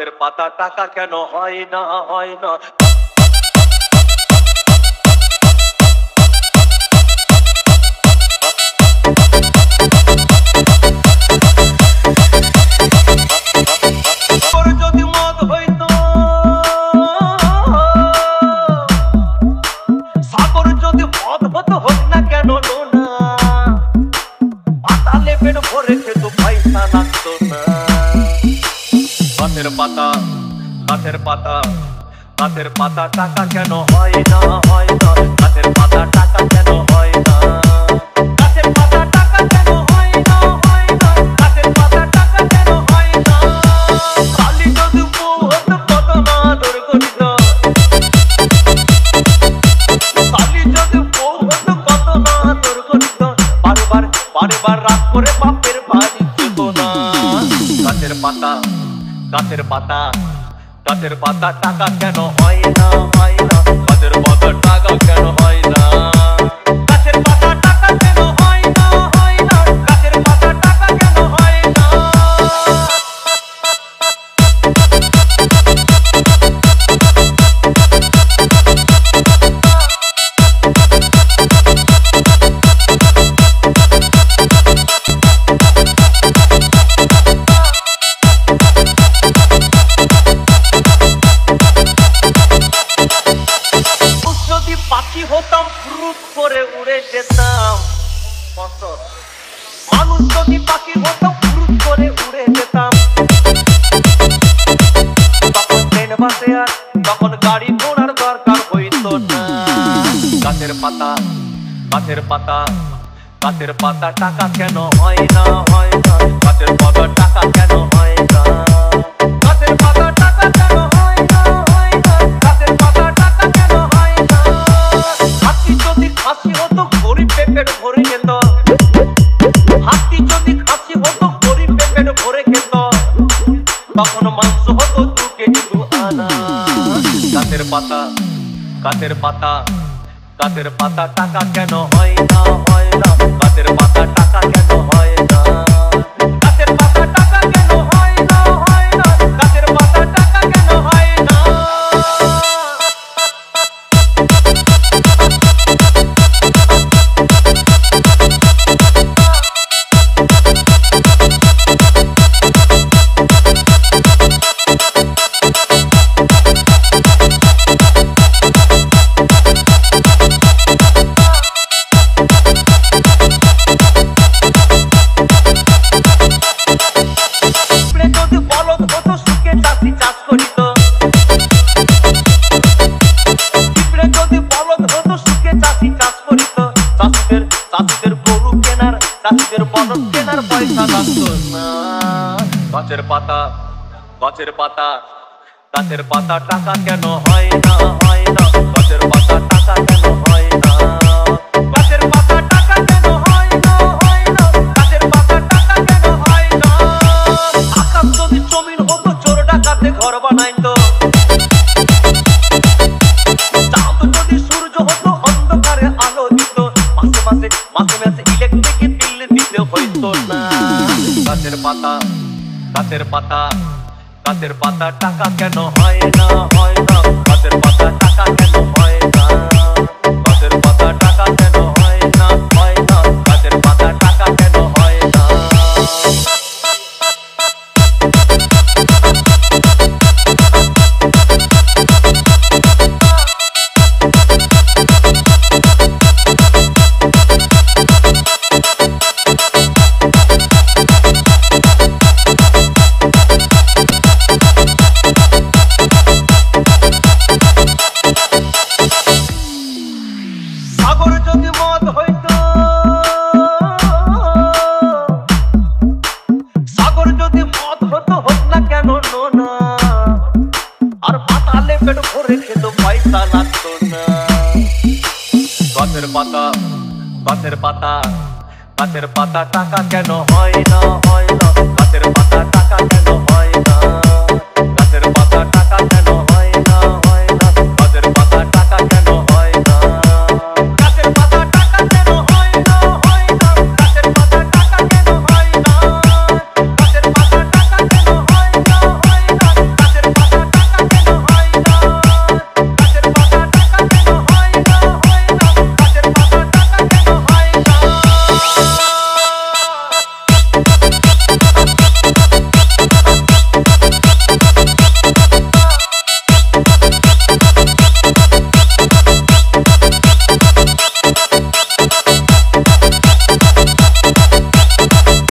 গাছের পাতা টাকা কেন হয় না হয় না। যদি মদ হইতো সাগর যদি মদ হতো হোক না কেন না, পাতালে পেট ভরে খেতো পয়সা লাগতো না। গাছের পাতা গাছের পাতা গাছের পাতা টাকা কেন হয় না হয় না। গাছের পাতা টাকা কেন হয় না। গাছের পাতা টাকা কেন হয় না হয় না। গাছের পাতা টাকা কেন হয় না। কালি যদি বউ হতো কত না আদর করিত। কালি যদি বউ হতো কত না আদর করিত। বারবার রাত করে বাপের বাড়ি যেত না। গাছের পাতা গাছের পাতা গাছের পাতা টাকা কেন হয় না হয় না। গাছের পাতা টাকা কেন হয় না। গাছের পাতা টাকা কেন হয় না হয় না। গাছের পাতা টাকা কেন হয় না। পাখি হতাম ফুরুত করে উড়ে যেতাম। মানুষ যদি পাখি হতাম ফুরুত করে উড়ে যেতাম। তখন ট্রেন বাসে আর তখন গাড়ি ঘোড়ার দরকার হইতো না। গাছের পাতা গাছের পাতা গাছের পাতা টাকা কেন হয় না হয় না। গাছের পাতা টাকা কেন হয় না। গাছের পাতা টাকা কেন হয় না হয় না। গাছের পাতা টাকা কেন হয় না। হাতি যদি খাসি হতো গরিব পেট ভরে খেত। হাতি যদি খাসি হতো গরিব পেট ভরে খেত। তখন মাংস হতো 2 কেজি 2 আনা। গাছের পাতা গাছের পাতা গাছের পাতা টাকা কেন হয় না হয় না। গাছের পাতা টাকা কেন হয় না। গাছের পাতা টাকা কেন হয় না হয় না। গাছের পাতা টাকা কেন হয় না। পয়সা লাগতো না। গাছের পাতা গাছের পাতা গাছের পাতা টাকা কেন হয় না হয় না। গাছের পাতা টাকা কেন হয় না। গাছের পাতা টাকা কেন হয় না হয় না। গাছের পাতা টাকা কেন হয় না। আকাশ যদি জমিন হতো চোর ডাকাতে ঘর বানাইতো। চাঁদ যদি সূর্য হতো অন্ধকারে আলো দিত। মাসে মাসে মাসে মাসে ইলেকট্রিক বিল দিতে হইতো না। গাছের পাতা গাছের পাতা গাছের পাতা টাকা কেন হয় না হয় না। গাছের পাতা টাকা কেন হয় না। গাছের পাতা টাকা কেন হয় না হয় না। গাছের পাতা টাকা কেন হয় না। সাগর যদি মদ হইতো সাগর যদি মদ হতো হোক না কেন না। আর পাতালে পেট ভরে খেত পয়সা লাগতো না। গাছের পাতা গাছের পাতা গাছের পাতা টাকা কেন হয় না হয় না। গাছের পাতা টাকা কেন হয় না।